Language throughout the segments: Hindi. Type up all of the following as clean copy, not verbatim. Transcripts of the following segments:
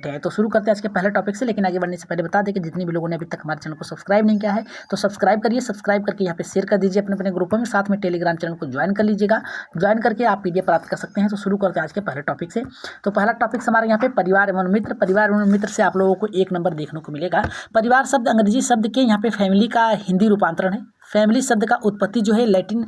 है। तो शुरू करते हैं आज के पहले टॉपिक से, लेकिन आगे बढ़ने से पहले बता दें कि जितने भी लोगों ने अभी तक हमारे चैनल को सब्सक्राइब नहीं किया है तो सब्सक्राइब करिए। सब्सक्राइब करके यहाँ पे शेयर कर दीजिए अपने अपने ग्रुपों में, साथ में टेलीग्राम चैनल को ज्वाइन कर लीजिएगा। ज्वाइन करके आप पीडीएफ प्राप्त कर सकते हैं। तो शुरू करते हैं आज के पहले टॉपिक से। तो पहला टॉपिक हमारे यहाँ पे परिवार एवं मित्र। परिवार एवं मित्र से आप लोगों को एक नंबर देखने को मिलेगा। परिवार शब्द अंग्रेजी शब्द के यहाँ पे फैमिली का हिंदी रूपांतरण है। फैमिली शब्द का उत्पत्ति जो है लैटिन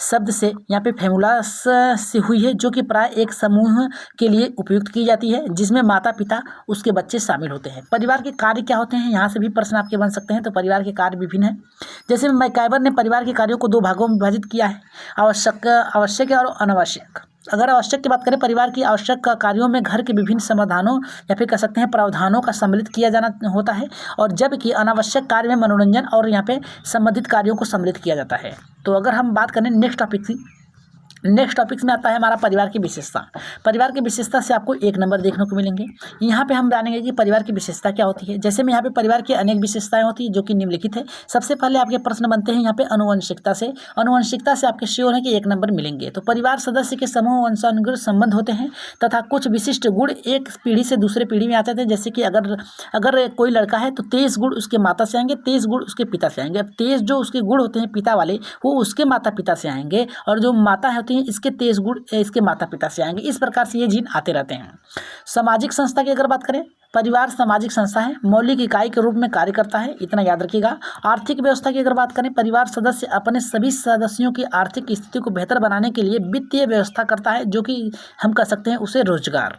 शब्द से यहाँ पे फैमुलास से हुई है, जो कि प्राय एक समूह के लिए उपयुक्त की जाती है जिसमें माता पिता उसके बच्चे शामिल होते हैं। परिवार के कार्य क्या होते हैं, यहाँ से भी प्रश्न आपके बन सकते हैं। तो परिवार के कार्य विभिन्न हैं। जैसे मैकाइवर ने परिवार के कार्यों को 2 भागों में विभाजित किया है, आवश्यक और अनावश्यक। अगर आवश्यक की बात करें, परिवार की आवश्यक कार्यों में घर के विभिन्न समाधानों या फिर कह सकते हैं प्रावधानों का सम्मिलित किया जाना होता है, और जबकि अनावश्यक कार्य में मनोरंजन और यहाँ पे संबंधित कार्यों को सम्मिलित किया जाता है। तो अगर हम बात करें नेक्स्ट टॉपिक में आता है हमारा परिवार की विशेषता। परिवार की विशेषता से आपको एक नंबर देखने को मिलेंगे। यहाँ पे हम जानेंगे कि परिवार की विशेषता क्या होती है। जैसे में यहाँ पे परिवार की अनेक विशेषताएं होती है जो कि निम्नलिखित है। सबसे पहले आपके प्रश्न बनते हैं यहाँ पे अनुवंशिकता से। अनुवंशिकता से आपके श्योर है कि एक नंबर मिलेंगे। तो परिवार सदस्य के समूह वंशानुगत संबंध होते हैं तथा कुछ विशिष्ट गुण एक पीढ़ी से दूसरे पीढ़ी में आते थे। जैसे कि अगर कोई लड़का है तो 23 गुण उसके माता से आएंगे, 23 गुण उसके पिता से आएंगे। अब 23 जो उसके गुण होते हैं पिता वाले वो उसके माता पिता से आएंगे, और जो माता होती है इसके 23 गुण इसके माता पिता से आएंगे। इस प्रकार से ये जीन आते रहते हैं। सामाजिक संस्था की अगर बात करें, परिवार सामाजिक संस्था है, मौलिक इकाई के रूप में कार्य करता है, इतना याद रखिएगा। आर्थिक व्यवस्था की अगर बात करें, परिवार सदस्य अपने सभी सदस्यों की आर्थिक स्थिति को बेहतर बनाने के लिए वित्तीय व्यवस्था करता है, जो कि हम कह सकते हैं उसे रोजगार।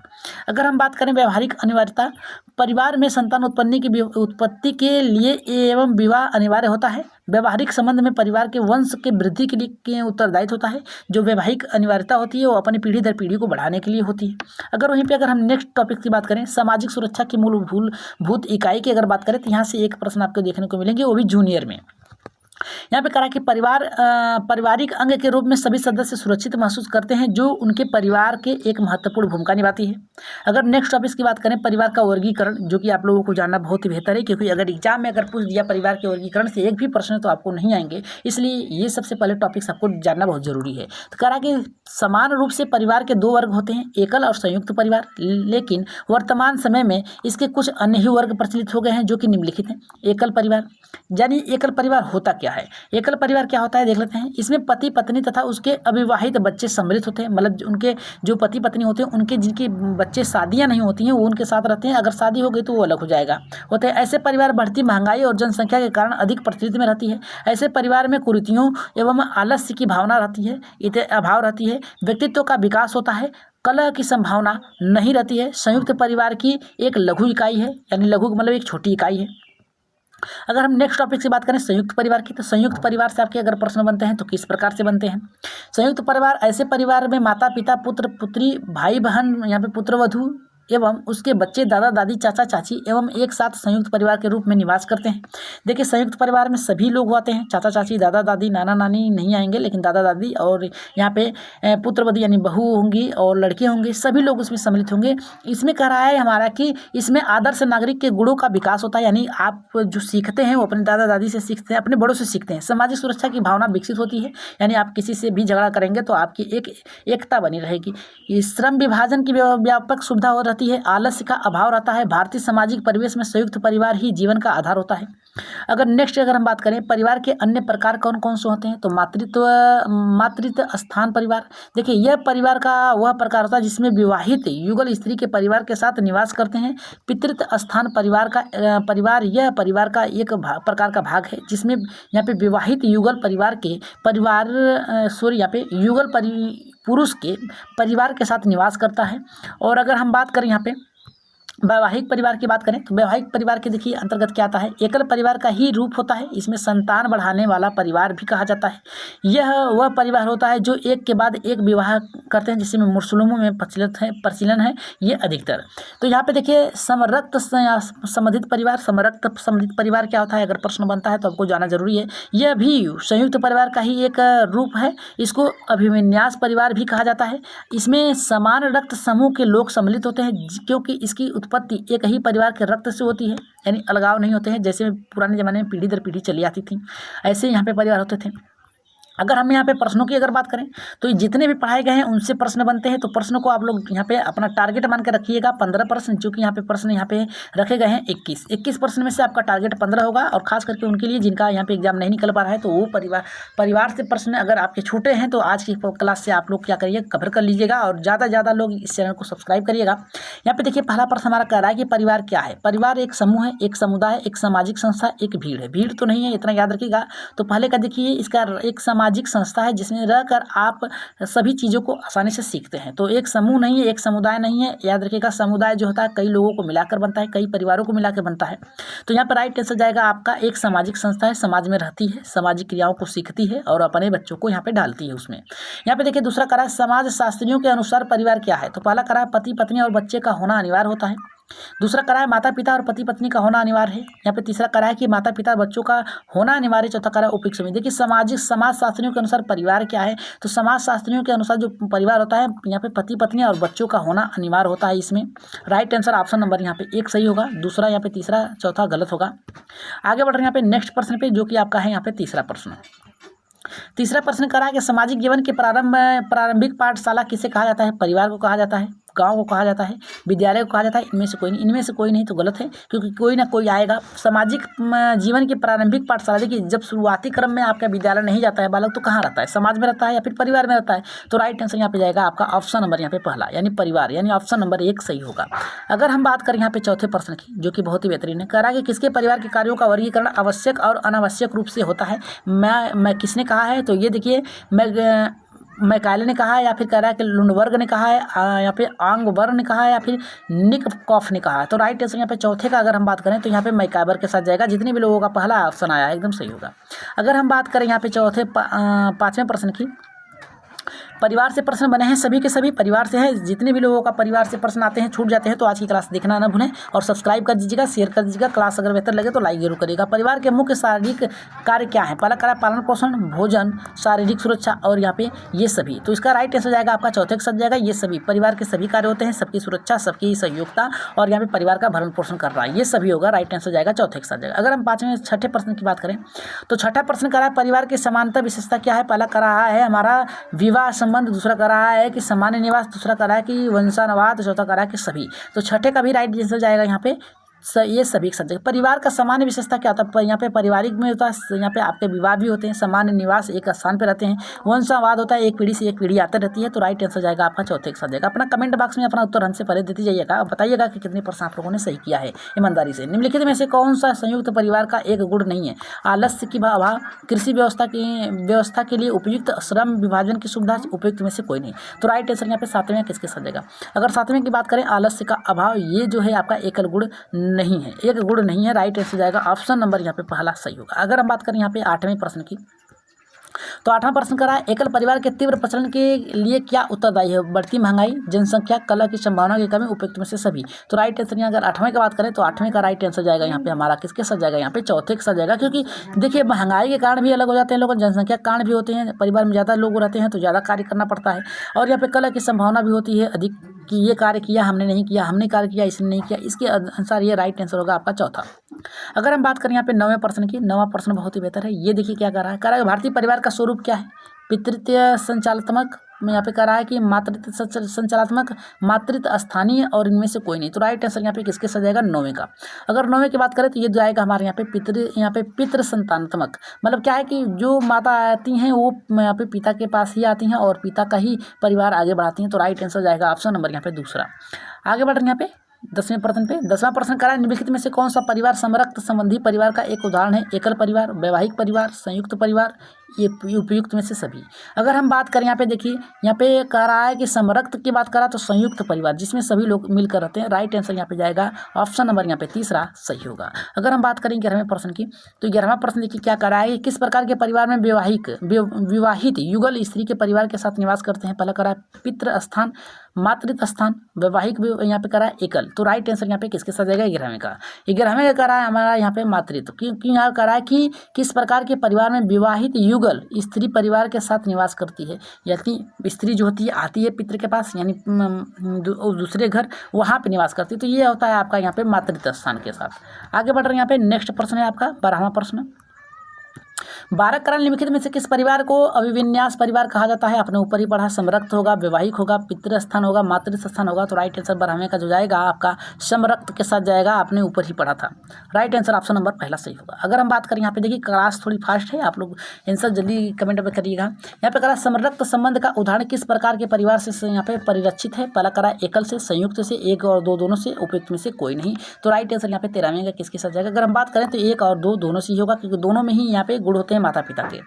अगर हम बात करें व्यावहारिक अनिवार्यता, परिवार में संतान उत्पत्ति के लिए एवं विवाह अनिवार्य होता है। व्यवहारिक संबंध में परिवार के वंश के वृद्धि के लिए उत्तरदायित्व होता है। जो वैवाहिक अनिवार्यता होती है वो अपनी पीढ़ी दर पीढ़ी को बढ़ाने के लिए होती है। अगर वहीं पे अगर हम नेक्स्ट टॉपिक की बात करें, सामाजिक सुरक्षा की मूलभूत इकाई की अगर बात करें, तो यहाँ से एक प्रश्न आपको देखने को मिलेंगे, वो भी जूनियर में। यहाँ पे करा कि पारिवारिक अंग के रूप में सभी सदस्य सुरक्षित महसूस करते हैं, जो उनके परिवार के एक महत्वपूर्ण भूमिका निभाती है। अगर नेक्स्ट टॉपिक की बात करें, परिवार का वर्गीकरण, जो कि आप लोगों को जानना बहुत ही बेहतर है, क्योंकि अगर एग्जाम में अगर पूछ दिया परिवार के वर्गीकरण से एक भी प्रश्न तो आपको नहीं आएंगे, इसलिए ये सबसे पहले टॉपिक्स आपको जानना बहुत जरूरी है। तो करा कि समान रूप से परिवार के 2 वर्ग होते हैं, एकल और संयुक्त परिवार, लेकिन वर्तमान समय में इसके कुछ अन्य ही वर्ग प्रचलित हो गए हैं जो कि निम्नलिखित हैं। एकल परिवार, यानी एकल परिवार होता क्या है? एकल परिवार क्या होता है देख लेते हैं। इसमें पति पत्नी तथा उसके अविवाहित बच्चे सम्मिलित होते हैं, मतलब उनके जो पति पत्नी होते हैं उनके जिनके बच्चे शादियां नहीं होती हैं वो उनके साथ रहते हैं, अगर शादी हो गई तो वो अलग हो जाएगा होते हैं। ऐसे परिवार बढ़ती महंगाई और जनसंख्या के कारण अधिक प्रचलित में रहती है। ऐसे परिवार में कुरीतियों एवं आलस्य की भावना रहती है, अभाव रहती है, व्यक्तित्व का विकास होता है, कलह की संभावना नहीं रहती है। संयुक्त परिवार की एक लघु इकाई है, यानी लघु मतलब एक छोटी इकाई है। अगर हम नेक्स्ट टॉपिक से बात करें संयुक्त परिवार की, तो संयुक्त परिवार से आपके अगर प्रश्न बनते हैं तो किस प्रकार से बनते हैं? संयुक्त परिवार ऐसे परिवार में माता पिता पुत्र पुत्री भाई बहन, यहाँ पे पुत्र वधू एवं उसके बच्चे, दादा दादी चाचा चाची एवं एक साथ संयुक्त परिवार के रूप में निवास करते हैं। देखिए संयुक्त परिवार में सभी लोग आते हैं, चाचा चाची दादा दादी नाना नानी नहीं आएंगे, लेकिन दादा दादी और यहाँ पे पुत्र वधू यानी बहू होंगी और लड़के होंगे, सभी लोग उसमें सम्मिलित होंगे। इसमें कह रहा है हमारा कि इसमें आदर्श नागरिक के गुणों का विकास होता है, यानी आप जो सीखते हैं वो अपने दादा दादी से सीखते हैं, अपने बड़ों से सीखते हैं। सामाजिक सुरक्षा की भावना विकसित होती है, यानी आप किसी से भी झगड़ा करेंगे तो आपकी एकता बनी रहेगी। इस श्रम विभाजन की व्यापक सुविधा हो रहती है, आलस्य का अभाव रहता है। भारतीय सामाजिक परिवेश में संयुक्त परिवार ही जीवन का आधार होता है। अगर हम बात करें परिवार के अन्य प्रकार कौन कौन से होते हैं, तो मातृत्व स्थान परिवार। देखिए यह परिवार का वह प्रकार होता है जिसमें विवाहित युगल स्त्री के परिवार के साथ निवास करते हैं। पितृत्व स्थान परिवार यह परिवार का एक प्रकार का भाग है जिसमें यहाँ पे विवाहित युगल परिवार के यहाँ पे युगल पुरुष के परिवार के साथ निवास करता है। और अगर हम बात करें यहाँ पे वैवाहिक परिवार की बात करें, तो वैवाहिक परिवार के देखिए अंतर्गत क्या आता है, एकल परिवार का ही रूप होता है। इसमें संतान बढ़ाने वाला परिवार भी कहा जाता है। यह वह परिवार होता है जो एक के बाद एक विवाह करते हैं, जिसमें मुस्लिमों में प्रचलन है ये अधिकतर। तो यहाँ पे देखिए समरक्त संबंधित परिवार क्या होता है, अगर प्रश्न बनता है तो आपको जाना जरूरी है। यह भी संयुक्त परिवार का ही एक रूप है। इसको अभिविन्यास परिवार भी कहा जाता है। इसमें समान रक्त समूह के लोग सम्मिलित होते हैं, क्योंकि इसकी उत्पत्ति एक ही परिवार के रक्त से होती है, यानी अलगाव नहीं होते हैं, जैसे पुराने ज़माने में पीढ़ी दर पीढ़ी चली आती थी, ऐसे यहाँ पे परिवार होते थे। अगर हम यहाँ पे प्रश्नों की अगर बात करें तो जितने भी पढ़ाए गए हैं उनसे प्रश्न बनते हैं। तो प्रश्नों को आप लोग यहाँ पे अपना टारगेट मान के रखिएगा 15 प्रश्न, चूँकि यहाँ पे प्रश्न यहाँ पे रखे गए हैं 21 प्रश्न में से आपका टारगेट 15 होगा। और खास करके उनके लिए जिनका यहाँ पे एग्जाम नहीं निकल पा रहा है तो वो परिवार से प्रश्न अगर आपके छूटे हैं तो आज की क्लास से आप लोग क्या करिए, कवर कर लीजिएगा और ज़्यादा से ज़्यादा लोग इस चैनल को सब्सक्राइब करिएगा। यहाँ पे देखिए पहला प्रश्न हमारा कह रहा है कि परिवार क्या है। परिवार एक समूह है, एक समुदाय, एक सामाजिक संस्था, एक भीड़ है। भीड़ तो नहीं है, इतना याद रखिएगा। तो पहले का देखिए इसका एक सामाजिक संस्था है जिसमें रहकर आप सभी चीज़ों को आसानी से सीखते हैं। तो एक समूह नहीं है, एक समुदाय नहीं है, याद रखिएगा। समुदाय जो होता है कई लोगों को मिलाकर बनता है, कई परिवारों को मिलाकर बनता है। तो यहाँ पर राइट आंसर जाएगा आपका एक सामाजिक संस्था है, समाज में रहती है, सामाजिक क्रियाओं को सीखती है और अपने बच्चों को यहाँ पे डालती है उसमें। यहाँ पे देखिए दूसरा करा है समाज शास्त्रियों के अनुसार परिवार क्या है। तो पहला करा है पति पत्नी और बच्चे का होना अनिवार्य होता है। दूसरा करा है माता पिता और पति पत्नी का होना अनिवार्य है। यहाँ पे तीसरा करा है कि माता पिता और बच्चों का होना अनिवार्य। चौथा करा है उपयुक्त समय। देखिए समाज शास्त्रियों के अनुसार परिवार क्या है। तो समाज शास्त्रियों के अनुसार जो परिवार होता है यहाँ पे पति पत्नी और बच्चों का होना अनिवार्य होता है। इसमें राइट आंसर ऑप्शन नंबर यहाँ पे 1 सही होगा, दूसरा यहाँ पे तीसरा चौथा गलत होगा। आगे बढ़ रहे हैं यहाँ पे नेक्स्ट प्रश्न पे, जो कि आपका है यहाँ पे तीसरा प्रश्न करा है कि सामाजिक जीवन के प्रारंभिक पाठशाला किसे कहा जाता है। परिवार को कहा जाता है, गांव को कहा जाता है, विद्यालय को कहा जाता है। इनमें से कोई नहीं तो गलत है, क्योंकि कोई ना कोई आएगा। सामाजिक जीवन की प्रारंभिक पाठशाला, देखिए जब शुरुआती क्रम में आपका विद्यालय नहीं जाता है बालक तो कहाँ रहता है, समाज में रहता है या फिर परिवार में रहता है। तो राइट आंसर यहाँ पे जाएगा आपका ऑप्शन नंबर यहाँ पे पहला, यानी परिवार, यानी ऑप्शन नंबर 1 सही होगा। अगर हम बात करें यहाँ पे चौथे प्रश्न की, जो कि बहुत ही बेहतरीन है, कह रहा है कि किसके परिवार के कार्यों का वर्गीकरण आवश्यक और अनावश्यक रूप से होता है। मैं किसने कहा है, तो ये देखिए मैकाले ने कहा है, या फिर कह रहा है कि लुंडबर्ग ने कहा है, या फिर आंगबर्ग ने कहा है, या फिर निककॉफ ने कहा है। तो राइट आंसर यहाँ पे चौथे का अगर हम बात करें तो यहाँ पे मैकाबर के साथ जाएगा। जितने भी लोगों का पहला ऑप्शन आया है एकदम सही होगा। अगर हम बात करें यहाँ पे चौथे 5वें प्रश्न की, परिवार से प्रश्न बने हैं सभी के सभी परिवार से हैं। जितने भी लोगों का परिवार से प्रश्न आते हैं छूट जाते हैं तो आज की क्लास देखना ना भूलें और सब्सक्राइब कर दीजिएगा, शेयर कर दीजिएगा। क्लास अगर बेहतर लगे तो लाइक जरूर करिएगा। परिवार के मुख्य शारीरिक कार्य क्या है। पहला करा पालन पोषण, भोजन, शारीरिक सुरक्षा और यहाँ पे ये सभी। तो इसका राइट आंसर जाएगा आपका चौथे के साथ जाएगा। ये सभी परिवार के सभी कार्य होते हैं, सबकी सुरक्षा, सबकी सहयोगिता और यहाँ पे परिवार का भरण पोषण कर रहा है, ये सभी होगा। राइट आंसर जाएगा चौथे के साथ जाएगा। अगर हम छठे प्रश्न की बात करें तो छठा प्रश्न करा परिवार की समानता विशेषता क्या है। पहला करा है हमारा विवाह संबंध, दूसरा करा है कि सामान्य निवास, दूसरा करा है कि वंशानुवाद, चौथा करा है कि सभी। तो छठे का भी राइट आंसर जाएगा यहाँ पे ये सभी सब्जेक्ट। परिवार का सामान्य विशेषता क्या होता है। यहाँ पे पारिवारिक में होता है, यहाँ पे आपके विवाह भी होते हैं, सामान्य निवास एक स्थान पे रहते हैं, वंशानुवाद होता है, एक पीढ़ी से एक पीढ़ी आती रहती है। तो राइट आंसर जाएगा आपका चौथे के साथ जाएगा। अपना कमेंट बॉक्स में अपना उत्तर हमसे पहले देते जाइएगा, बताइएगा कि कितने प्रश्न आप लोगों ने सही किया है ईमानदारी से। निम्नलिखित में से कौन सा संयुक्त परिवार का एक गुण नहीं है। आलस्य की अभाव, कृषि व्यवस्था के लिए उपयुक्त श्रम विभाजन की सुविधा, उपयुक्त में से कोई नहीं। तो राइट आंसर यहाँ पे 7वें किसके साथ जाएगा। अगर 7वें की बात करें आलस्य का अभाव, ये जो है आपका एकल गुण नहीं है, एक गुण नहीं है। राइट आंसर जाएगा ऑप्शन नंबर यहाँ पे पहला सही होगा। अगर हम बात करें यहाँ पे 8वें प्रश्न की, तो 8वां प्रश्न करा है एकल परिवार के तीव्र प्रचलन के लिए क्या उत्तरदायी है। बढ़ती महंगाई, जनसंख्या, कला की संभावना की कमी, उपयुक्त में से सभी। तो राइट आंसर यहाँ अगर 8वें की बात करें तो 8वें का राइट आंसर जाएगा यहाँ पे हमारा किसके साथ जाएगा, यहाँ पे चौथे के साथ जाएगा। क्योंकि देखिए महंगाई के कारण भी अलग हो जाते हैं लोग, जनसंख्या के कारण भी होते हैं, परिवार में ज़्यादा लोग रहते हैं तो ज़्यादा कार्य करना पड़ता है, और यहाँ पे कला की संभावना भी होती है अधिक कि ये कार्य किया हमने नहीं किया, हमने कार्य किया इसने नहीं किया। इसके अनुसार ये राइट आंसर होगा आपका चौथा। अगर हम बात करें यहाँ पे 9वें प्रश्न की, 9वां प्रश्न बहुत ही बेहतर है। ये देखिए क्या कर रहा है भारतीय परिवार का स्वरूप क्या है। पितृत्व संचालनात्मक में यहाँ पे कह रहा है कि मातृत्व संचालनात्मक, मातृत्व स्थानीय और इनमें से कोई नहीं। तो राइट आंसर यहाँ पे किसके साथ जाएगा, 9वें का। अगर 9वें की बात करें तो ये जाएगा हमारे यहाँ पे पितृ संतानात्मक। मतलब क्या है कि जो माता आती हैं वो यहाँ पे पिता के पास ही आती हैं और पिता का ही परिवार आगे बढ़ाती हैं। तो राइट आंसर जाएगा ऑप्शन नंबर यहाँ पे दूसरा। आगे बढ़ रहे हैं यहाँ पे 10वें प्रश्न पे। 10वां प्रश्न करा निम्नलिखित में से कौन सा परिवार समरक्त संबंधी परिवार का एक उदाहरण है। एकल परिवार, वैवाहिक परिवार, संयुक्त परिवार, ये उपयुक्त में से सभी। अगर हम बात करें यहाँ पे देखिए यहाँ पे कह रहा है कि समरक्त की बात करा तो संयुक्त परिवार जिसमें सभी लोग मिलकर रहते हैं। राइट आंसर यहाँ पे जाएगा ऑप्शन नंबर यहाँ पे तीसरा सही होगा। अगर हम बात करें 11वें प्रश्न की, तो 11वां प्रश्न देखिए क्या कह रहा है, किस प्रकार के परिवार में विवाहित युगल स्त्री के परिवार के साथ निवास करते हैं। पहला करा है पितृ स्थान, मातृत्व स्थान, वैवाहिक यहाँ पे करा है एकल। तो राइट आंसर यहाँ पे किसके साथ जाएगा, 11वें का। 11वें का करा है हमारा यहाँ पे मातृत्व, क्योंकि यहाँ करा है कि किस प्रकार के परिवार में विवाहित युगल स्त्री परिवार के साथ निवास करती है। यानी स्त्री जो होती है आती है पितृ के पास, यानी दूसरे घर वहाँ पे निवास करती है। तो ये होता है आपका यहाँ पे मातृत्व स्थान के साथ। आगे बढ़ रहे हैं यहाँ पे नेक्स्ट प्रश्न है आपका 12वां प्रश्न। 12 करण निम्नलिखित में से किस परिवार को अभिविन्यास परिवार कहा जाता है? अपने ऊपर ही पढ़ा। समरक्त होगा, वैवाहिक होगा, पितृस्थान होगा, मातृस्थान होगा। तो राइट आंसर 12वें का जो जाएगा आपका समरक्त के साथ जाएगा, आपने ऊपर ही पढ़ा था। राइट आंसर ऑप्शन नंबर पहला सही होगा। अगर हम बात करें यहाँ पे देखिए क्लास थोड़ी फास्ट है, आप लोग आंसर जल्दी कमेंट में करिएगा। यहाँ पे करा समरक्त संबंध का उदाहरण किस प्रकार के परिवार से यहाँ पे परिरक्षित है? पहला करा एकल से, संयुक्त से, एक और दो दोनों से, उपयुक्त में से कोई नहीं। तो राइट आंसर यहाँ पे 13वें का किसके साथ जाएगा? अगर हम बात करें तो एक और दो दोनों से ही होगा, क्योंकि दोनों में ही यहाँ पे गुण होते हैं माता पिता के।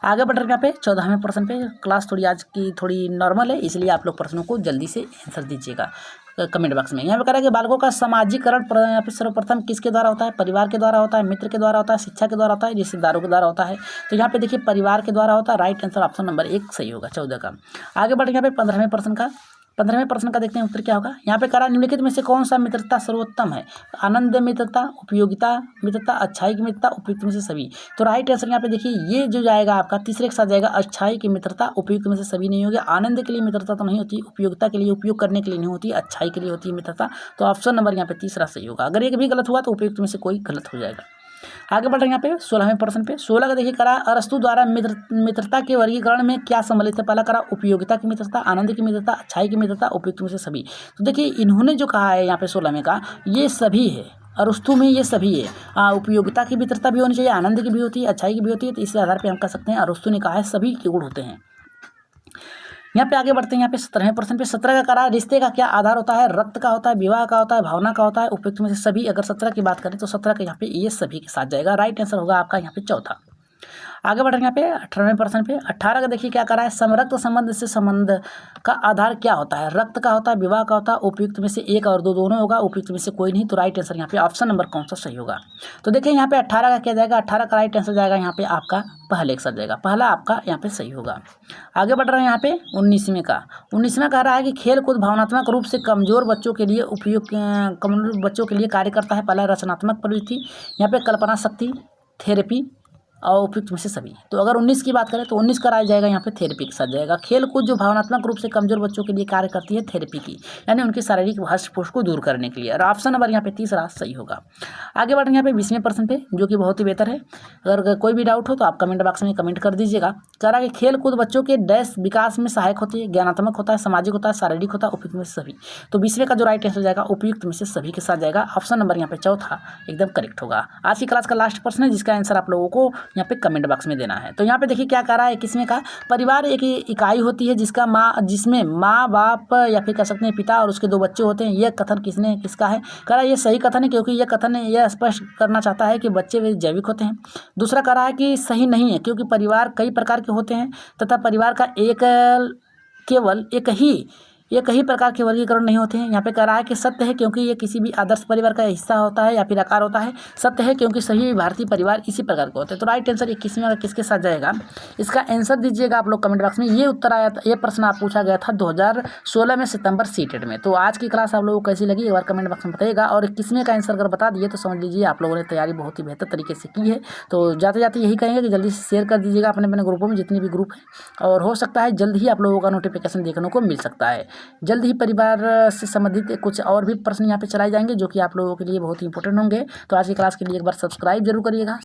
आगे बढ़ रहे हैं यहाँ पे 14वें प्रश्न पे। क्लास थोड़ी आज की थोड़ी नॉर्मल है, इसलिए आप लोग प्रश्नों को जल्दी से आंसर दीजिएगा कमेंट बॉक्स में। यहाँ पे कह रहा है कि बालकों का सामाजिकरण यहाँ पे सर्वप्रथम किसके द्वारा होता है? परिवार के द्वारा होता है, मित्र के द्वारा होता है, शिक्षा के द्वारा होता है, रिश्तेदारों के द्वारा होता है। तो यहाँ पे देखिए परिवार के द्वारा होता है। राइट आंसर ऑप्शन नंबर 1 सही होगा 14 का। आगे बढ़ यहाँ पे 15वें प्रश्न का देखते हैं उत्तर क्या होगा। यहाँ पे करा निम्नलिखित में से कौन सा मित्रता सर्वोत्तम है? आनंद मित्रता, उपयोगिता मित्रता, अच्छाई की मित्रता, उपयुक्त में से सभी। तो राइट आंसर यहाँ पे देखिए ये जो जाएगा आपका तीसरे के साथ जाएगा, अच्छाई की मित्रता, उपयुक्त में से सभी नहीं होगी। आनंद के लिए मित्रता तो नहीं होती, उपयोगिता के लिए उपयोग करने के लिए नहीं होती, अच्छाई के लिए होती है मित्रता। तो ऑप्शन नंबर यहाँ पे तीसरा सही होगा। अगर एक भी गलत हुआ तो उपयुक्त में से कोई गलत हो जाएगा। आगे बढ़ रहे हैं यहाँ पे 16वें प्रश्न पे। 16 का देखिए करा अरस्तु द्वारा मित्रता के वर्गीकरण में क्या सम्मिलित है? पहला करा उपयोगिता की मित्रता, आनंद की मित्रता, अच्छाई की मित्रता, उपयुक्त में से सभी। तो देखिए इन्होंने जो कहा है यहाँ पे 16वें का, ये सभी है। अरस्तु में ये सभी है। उपयोगिता की मित्रता भी होनी चाहिए, आनंद की भी होती है, अच्छाई की भी होती है। तो इस आधार पर हम कह सकते हैं अरस्तु ने कहा है सभी के गुण होते हैं। यहाँ पे आगे बढ़ते हैं। यहाँ पे 17वें प्रश्न पे 17 का करा रिश्ते का क्या आधार होता है? रक्त का होता है, विवाह का होता है, भावना का होता है, उपयुक्त में से सभी। अगर 17 की बात करें तो 17 का यहाँ पे ये सभी के साथ जाएगा। राइट आंसर होगा आपका यहाँ पे चौथा। आगे बढ़ रहे हैं यहाँ पे 18वें प्रश्न पे। 18 का देखिए क्या करा है, समरक्त संबंध से संबंध का आधार क्या होता है? रक्त का होता है, विवाह का होता है, उपयुक्त में से एक और दो दोनों होगा, उपयुक्त में से कोई नहीं। तो राइट आंसर यहाँ पे ऑप्शन नंबर कौन सा सही होगा? तो देखिए यहाँ पे 18 का क्या जाएगा, 18 का राइट आंसर जाएगा यहाँ पे आपका पहले के साथ जाएगा, पहला आपका यहाँ पे सही होगा। आगे बढ़ रहे हैं यहाँ पे 19वें का। 19वां कह रहा है कि खेल कूद भावनात्मक रूप से कमजोर बच्चों के लिए उपयुक्त, कमजोर बच्चों के लिए कार्य करता है। पहला रचनात्मक प्रवृत्ति, यहाँ पे कल्पना शक्ति, थेरेपी और उपयुक्त में से सभी। तो अगर 19 की बात करें तो 19 का राय जाएगा यहाँ पे थेरेपी के साथ जाएगा। खेल कूद जो भावनात्मक रूप से कमजोर बच्चों के लिए कार्य करती है थेरेपी की, यानी उनकी शारीरिक हष्ट-पुष्ट को दूर करने के लिए। और ऑप्शन नंबर यहाँ पे तीसरा सही होगा। आगे बढ़ेंगे यहाँ पे 20वें प्रश्न पे, जो कि बहुत ही बेहतर है। अगर कोई भी डाउट हो तो आप कमेंट बॉक्स में कमेंट कर दीजिएगा। कह रहा है कि खेल कूद बच्चों के डैश विकास में सहायक होती है, ज्ञानात्मक होता है, सामाजिक होता है, शारीरिक होता है, उपयुक्त में से सभी। तो 20वें का जो राइट आंसर जाएगा उपयुक्त में से सभी के साथ जाएगा। ऑप्शन नंबर यहाँ पे चौथा एकदम करेक्ट होगा। आज की क्लास का लास्ट प्रश्न है, जिसका आंसर आप लोगों को यहाँ पे कमेंट बॉक्स में देना है। तो यहाँ पे देखिए क्या कह रहा है, किसमें का परिवार एक इकाई होती है जिसमें माँ बाप या फिर कह सकते हैं पिता और उसके दो बच्चे होते हैं। यह कथन किसका है? कह रहा है ये सही कथन है, क्योंकि यह कथन यह स्पष्ट करना चाहता है कि बच्चे वे जैविक होते हैं। दूसरा कह रहा है कि सही नहीं है, क्योंकि परिवार कई प्रकार के होते हैं तथा परिवार का केवल एक ही प्रकार के वर्गीकरण नहीं होते हैं। यहाँ पे कह रहा है कि सत्य है, क्योंकि ये किसी भी आदर्श परिवार का हिस्सा होता है या फिर आकार होता है। सत्य है, क्योंकि सही भारतीय परिवार इसी प्रकार के होते हैं। तो राइट आंसर 21वें का किसके साथ जाएगा, इसका आंसर दीजिएगा आप लोग कमेंट बॉक्स में। ये उत्तर आया था, ये प्रश्न आप पूछा गया था 2016 में सितंबर सीटेट में। तो आज की क्लास आप लोगों को कैसी लगी एक बार कमेंट बॉक्स में बताइएगा। और 21वें का आंसर अगर बता दिए तो समझ लीजिए आप लोगों ने तैयारी बहुत ही बेहतर तरीके से की है। तो जाते जाते यही कहेंगे कि जल्दी से शेयर कर दीजिएगा अपने अपने ग्रुपों में, जितने भी ग्रुप हैं, और हो सकता है जल्द ही आप लोगों का नोटिफिकेशन देखने को मिल सकता है। जल्द ही परिवार से संबंधित कुछ और भी प्रश्न यहाँ पे चलाए जाएंगे, जो कि आप लोगों के लिए बहुत ही इंपॉर्टेंट होंगे। तो आज की क्लास के लिए एक बार सब्सक्राइब जरूर करिएगा।